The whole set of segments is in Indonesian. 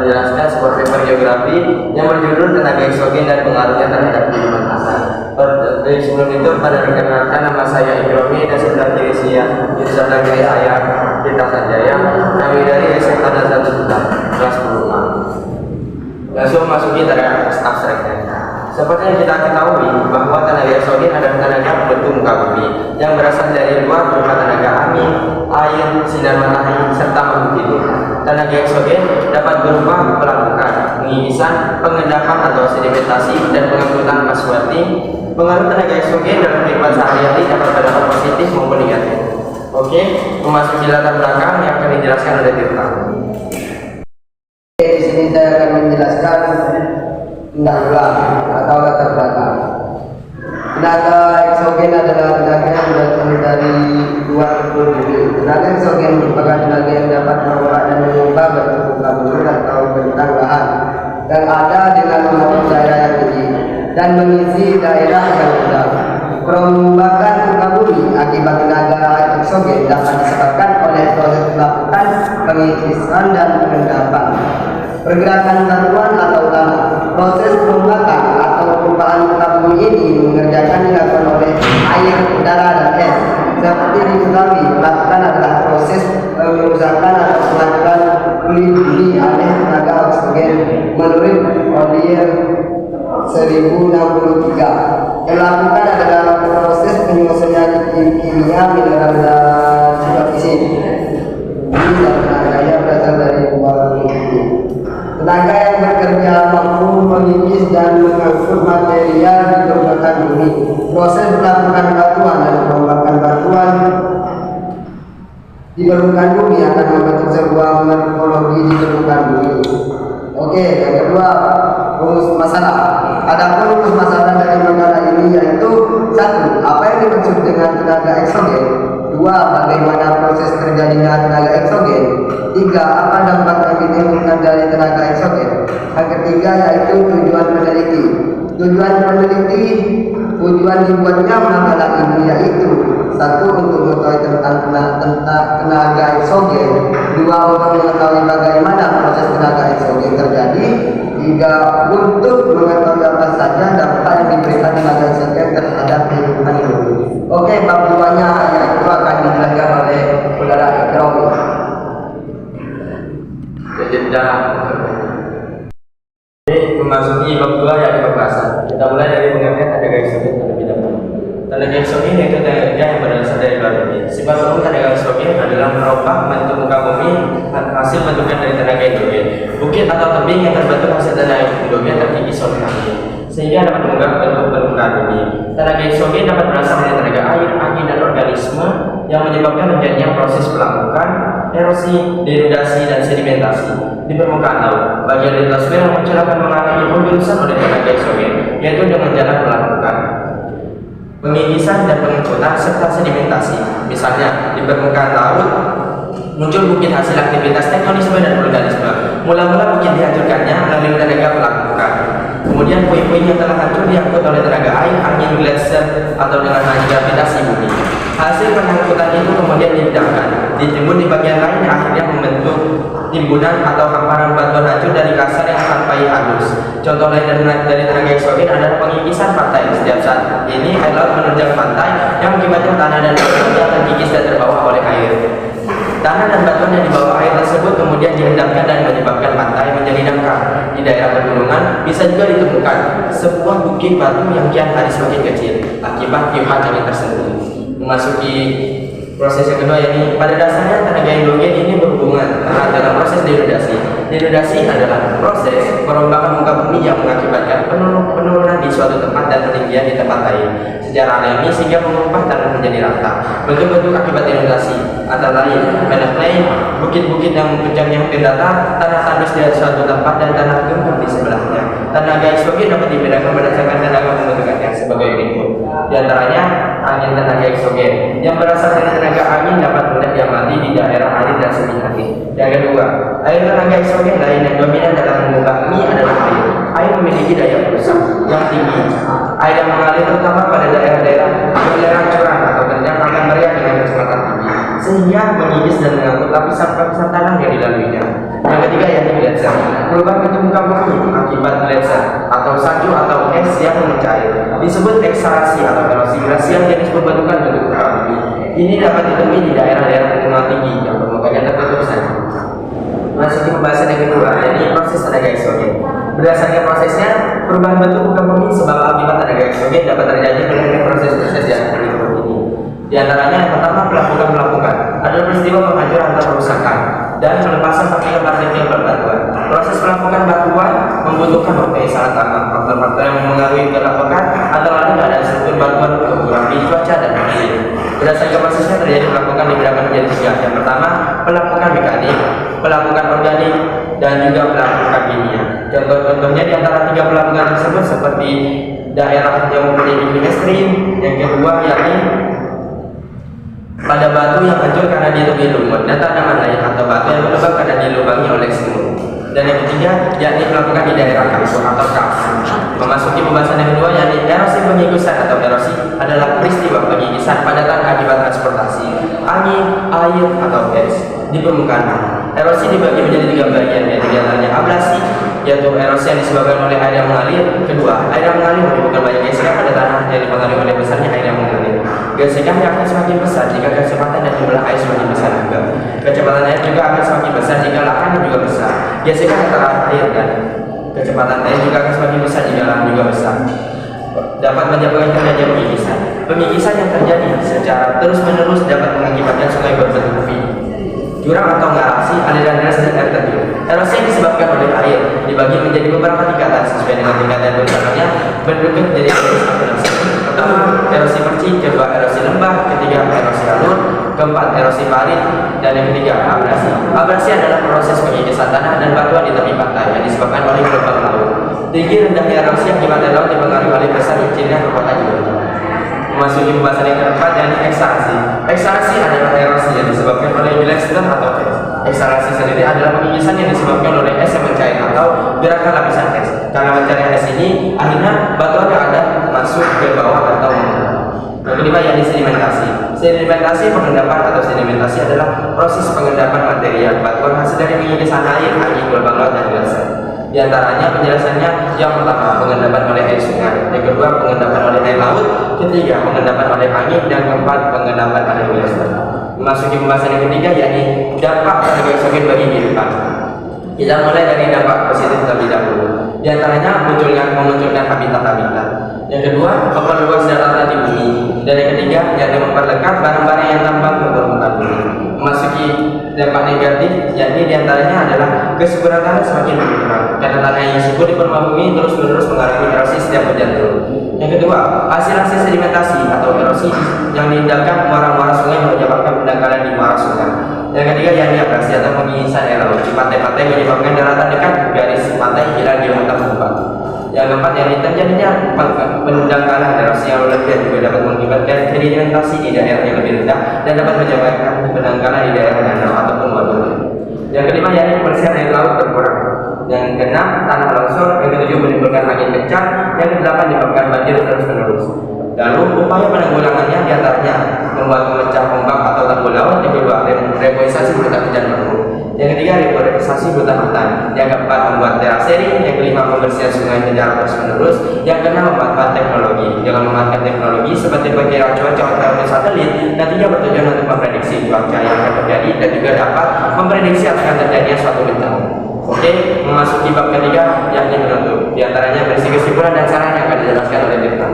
menjelaskan sebuah paper geografi yang berjudul tenaga eksogen dan pengaruhnya terhadap kehidupan tanah. Sebelum itu pada perkenalkan, nama saya Ikromi dan sebelah kiri saya Kita Sanjaya. Kami dari SMA Nazar Sultan kelas 10A. Langsung masuki tenaga abstraknya. Seperti yang kita ketahui bahwa tenaga eksogen adalah tenaga pembentuk muka bumi yang berasal dari luar berupa tenaga angin, air, sinar matahari, serta makhluk hidup. Tenaga eksogen dapat berupa pelapukan, pengikisan, pengendapan atau sedimentasi, dan pengangkutan pasuati. Pengaruh tenaga eksogen dalam kehidupan sehari-hari dapat berdampak positif maupun negatif. Oke, memasuki latar belakang yang akan dijelaskan oleh Tirta. Di sini saya akan menjelaskan pendahuluan atau latar belakang. Tenaga eksogen adalah tenaga yang datang dari luar bumi. Tenaga eksogen merupakan tenaga yang dapat merubah dan mengubah bentuk muka bumi atau bentang lahan yang ada dengan membangun daerah yang tinggi dan mengisi daerah yang rendah. Perombakan muka bumi akibat tenaga eksogen dapat disebabkan oleh proses pelapukan, pengikisan, dan pengendapan. Pergerakan batuan atau tanah. Proses perombakan atau perubahan muka bumi ini dilakukan oleh air, udara, dan es. Seperti diketahui, pelapukan adalah proses pengerusakan atau pelapukan kulit bumi oleh tenaga eksogen menurut Olier 1063. Pelapukan adalah proses penyusunan kimia, mineral, dan juga fisik. Ini tenaganya berasal dari luar bumi. Tenaga yang bekerja mampu mengikis dan mengangkut material di permukaan bumi. Proses pelapukan batuan dan perombakan batuan di permukaan bumi akan membentuk sebuah morfologi di permukaan bumi. Oke, yang kedua, rumus masalah. Adapun rumus masalah dari makalah ini yaitu: 1. Apa yang dimaksud dengan tenaga eksogen? 2. Bagaimana proses terjadinya tenaga eksogen? 3. Apa dampak yang ditimbulkan dari tenaga eksogen? Yang ketiga yaitu tujuan peneliti. Tujuan dibuatnya makalah ini yaitu: 1. Untuk mengetahui tentang tenaga eksogen. 2. Untuk mengetahui bagaimana proses tenaga eksogen terjadi. 3. Untuk mengetahui apa saja dampak yang diberikan tenaga eksogen terhadap kehidupan hidup. Oke, bab 2-nya yaitu akan dijelaskan oleh saudara Ikromi. Ini memasuki bab 2 yaitu pembahasan. Kita mulai dari pengertian tenaga eksogen terlebih dahulu. Tenaga eksogen yaitu tenaga yang berasal dari luar bumi. Sifat umum tenaga eksogen adalah merubah bentuk muka bumi hasil bentukan dari tenaga endogen. Bukit atau tebing yang terbentuk hasil tenaga endogen terkikis oleh angin, sehingga dapat mengubah bentuk permukaan bumi. Tenaga eksogen dapat berasal dari tenaga air, angin, dan organisme yang menyebabkan terjadinya proses pelapukan, erosi, denudasi, dan sedimentasi di permukaan laut. Bagian litosfer yang muncul akan mengalami penjurusan oleh tenaga eksogen, yaitu dengan jalan pelapukan, pengikisan, dan pengangkutan, serta sedimentasi. Misalnya, di permukaan laut muncul bukit hasil aktivitas tektonisme dan organisme. Mula-mula bukit dihancurkannya melalui tenaga pelapukan. Kemudian puing-puing yang telah hancur diangkut oleh tenaga air, angin, gletser, atau dengan gravitasi bumi. Hasil pengangkutan itu kemudian dipindahkan, ditimbun di bagian lain yang akhirnya membentuk timbunan atau hamparan batuan hancur dari kasar yang sampai halus. Contoh lain dari tenaga eksogen adalah pengikisan pantai. Setiap saat ini air laut menerjang pantai yang mengakibatkan tanah dan batuan yang terkikis dan terbawa oleh air. Tanah dan batuan yang dibawa air tersebut kemudian diendapkan dan menyebabkan pantai menjadi dangkal. Di daerah pegunungan bisa juga ditemukan sebuah bukit batu yang kian hari semakin kecil akibat tiupan angin tersebut. Memasuki proses yang kedua, yakni pada dasarnya tenaga endogen ini berhubungan erat dalam proses denudasi. Denudasi adalah proses perombakan muka bumi yang mengakibatkan penurunan di suatu tempat dan peninggian di tempat lain secara alami sehingga mengubah tanah menjadi rata. Bentuk-bentuk akibat denudasi antara lain peneplain, bukit-bukit yang menjunjang yang datar, tanah tandus di suatu tempat, dan tanah gembur di sebelahnya. Tenaga eksogen dapat dibedakan berdasarkan tenaga pembentukannya sebagai berikut. Di antaranya angin tenaga eksogen yang berasal dari tenaga angin dapat mudah diamati di daerah air dan semi angin. Yang kedua, air tenaga eksogen lain yang dominan dalam mengubah mie adalah air. Air memiliki daya perusak yang tinggi. Air yang mengalir terutama pada daerah-daerah curam atau terjang akan meriah dengan kecepatan tinggi, sehingga mengikis dan mengangkut lapisan-lapisan tanah yang dilaluinya. Yang ketiga yakni gletser. Perubahan bentuk muka bumi akibat gletser atau salju atau es yang mencair disebut ekshalasi atau erosi glasial jenis pembentukan bentuk muka bumi. Ini dapat ditemui di daerah-daerah pegunungan tinggi yang permukaannya tertutup saja. Masuk ke pembahasan yang kedua, yakni proses tenaga eksogen. Berdasarkan prosesnya, perubahan bentuk muka bumi sebab akibat tenaga eksogen dapat terjadi melalui proses-proses yang berikut ini. Di antaranya yang pertama pelapukan adalah peristiwa penghancuran atau perusakan dan pelepasan partikel-partikel berbatuan. Proses pelapukan batuan membutuhkan waktu yang sangat lama. Faktor-faktor yang mempengaruhi pelapukan antara lain keadaan struktur batuan, topografi, cuaca, dan iklim. Berdasarkan prosesnya terjadi pelapukan dibedakan menjadi tiga. Yang pertama pelapukan mekanik, pelapukan organik, dan juga pelapukan kimia. Contoh-contohnya di antara tiga pelapukan tersebut seperti daerah yang mempunyai iklim ekstrim. Yang kedua yakni pada batu yang hancur karena ditemui lumut dan tanaman lain atau batu yang berlubang karena dilubangi oleh semut. Dan yang ketiga yakni pelapukan di daerah kapur atau kapur. Memasuki pembahasan yang kedua yakni erosi pengikisan atau erosi adalah peristiwa pengikisan padatan akibat transportasi angin, air atau es di permukaan tanah. Erosi dibagi menjadi tiga bagian, yaitu diantaranya ablasi, yaitu erosi yang disebabkan oleh air yang mengalir. Kedua, air yang mengalir menyebabkan banyak gesekan pada tanah yang dipengaruhi oleh besarnya air yang mengalir. Gesekan yang akan semakin besar jika kecepatan dan jumlah air semakin besar juga. Kecepatan air juga akan semakin besar jika lahan juga besar. Gesekan antara air dan kecepatan air juga akan semakin besar jika lahan juga besar. Dapat menyebabkan terjadinya pengikisan. Pengikisan yang terjadi secara terus-menerus dapat mengakibatkan sungai berbentuk V, jurang atau garasi, aliran deras dan air terjun. Erosi yang disebabkan oleh air dibagi menjadi beberapa tingkatan sesuai dengan tingkatan bentukannya berbentuk jadi erosi. Pertama, erosi perci, kedua erosi lembah, ketiga erosi alur, keempat erosi parit, dan yang ketiga abrasi. Abrasi adalah proses pengikisan tanah dan batuan di tepi pantai yang disebabkan oleh gelombang laut. Tinggi rendahnya erosi akibat laut dipengaruhi oleh besar kecilnya kekuatan gelombang. Memasuki pembahasan yang keempat yakni ekshalasi. Ekshalasi adalah erosi yang disebabkan oleh gletser atau es. Ekshalasi sendiri adalah pengikisan yang disebabkan oleh es yang mencair atau gerakan lapisan es. Karena mencari es ini, akhirnya batuan yang ada masuk ke bawah atau mengendap. Yang kelima yakni sedimentasi. Sedimentasi pengendapan atau sedimentasi adalah proses pengendapan material batuan hasil dari pengikisan air, angin, gelombang laut, dan gletser. Di antaranya penjelasannya yang pertama pengendapan oleh air sungai, yang kedua pengendapan oleh air laut, ketiga pengendapan oleh angin, dan keempat pengendapan oleh gletser. Memasuki pembahasan yang ketiga yakni dampak tenaga eksogen bagi kehidupan. Kita mulai dari dampak positif terlebih dahulu. Di antaranya memunculkan habitat-habitat. Yang kedua memperluas daratan di bumi. Dan yang ketiga yakni memperlekat barang-barang yang tambang ke permukaan bumi. Memasuki dampak negatif yakni diantaranya adalah kesuburan tanah semakin berkurang karena tanah yang subur di permukaan bumi terus-menerus mengalami erosi setiap hujan turun. Yang kedua, hasil-hasil sedimentasi atau erosi yang diindahkan muara-muara sungai menyebabkan pendangkalan di muara sungai. Yang ketiga yakni abrasi atau pengikisan air laut di pantai-pantai menyebabkan daratan dekat garis pantai hilang di hantam ombak. Yang keempat yakni terjadinya pendangkalan erosi yang berlebihan juga dapat mengakibatkan sedimentasi di daerah yang lebih rendah dan dapat menyebabkan pendangkalan di daerah danau ataupun waduk. Yang kelima yakni kebersihan air laut berkurang. Yang keenam tanah longsor. Yang ketujuh menimbulkan angin kencang. Yang kedelapan menyebabkan banjir terus-menerus. Lalu upaya penanggulangannya diantaranya membuat pemecah ombak atau tanggul laut. Yang kedua reboisasi hutan hujan penuh. Yang ketiga reforestasi hutan-hutan. Yang keempat membuat terasering. Yang kelima pembersihan sungai secara terus-menerus. Yang keenam memanfaatkan teknologi. Dengan memanfaatkan teknologi seperti perkiraan cuaca melalui satelit, nantinya bertujuan untuk memprediksi cuaca yang akan terjadi dan juga dapat memprediksi akan terjadinya suatu bencana. Oke, memasuki bab ketiga yakni menutup. Di antaranya berisi kesimpulan dan saran yang akan dijelaskan oleh Dirta.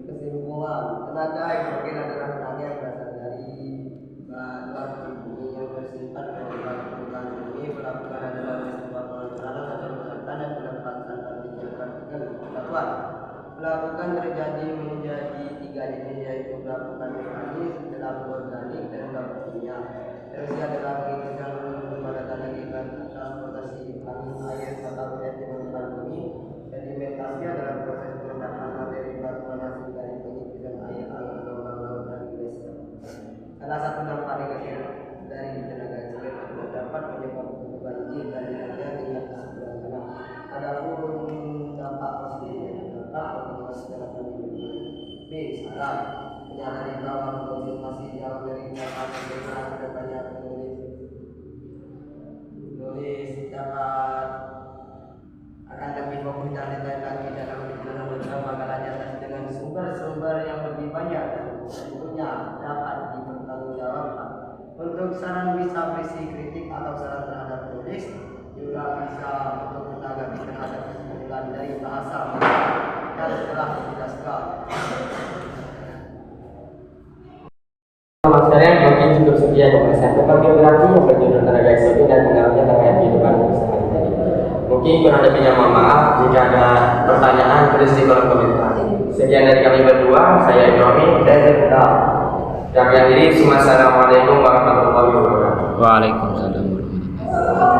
Kesimpulan, tenaga eksogen adalah tenaga yang berasal dari batuan bumi yang bersimpan di permukaan bumi. Pelapukan adalah peristiwa pengeluaran atau pesertaan dan pelepasan partikel-partikel batuan. Pelapukan terjadi menjadi tiga jenis, yaitu pelapukan mekanis, pelapukan organik, dan pelapukan kimia. Erosi adalah pengikisan pada tanah akibat transportasi angin, air, atau es di permukaan bumi. Sedimentasi adalah proses pengendapan materi batuan hasil dari pengikisan air, angin, gelombang laut, dan gletser. Salah satu dampak negatif dari tenaga eksogen adalah dapat menyebabkan banjir dan hilangnya tingkat kesuburan tanah. Adapun dampak positifnya dapat memperluas daratan di bumi. B. Saran. Hanya dari kawan untuk masih jauh dari belakang karena ada banyak nulis dapat akan lebih fokus dan detail lagi dalam menerangkan makalahnya dengan sumber-sumber yang lebih banyak dan tentunya dapat dipertanggungjawabkan. Untuk saran bisa berisi kritik atau saran terhadap tulis, juga bisa untuk menanggapi terhadap kesimpulan dari bahasa yang telah dijelaskan. Mas kalian mungkin cukup sekian pembahasan tentang biografi yang berjudul Tenaga Eksotik dan pengaruhnya terhadap kehidupan sehari-hari. Mungkin kurang lebihnya mohon maaf. Jika ada pertanyaan tulis di kolom komentar. Sekian dari kami berdua, saya Ibrahim, Saya Zebda. kami akhiri. Assalamualaikum warahmatullahi wabarakatuh. Waalaikumsalam warahmatullahi wabarakatuh.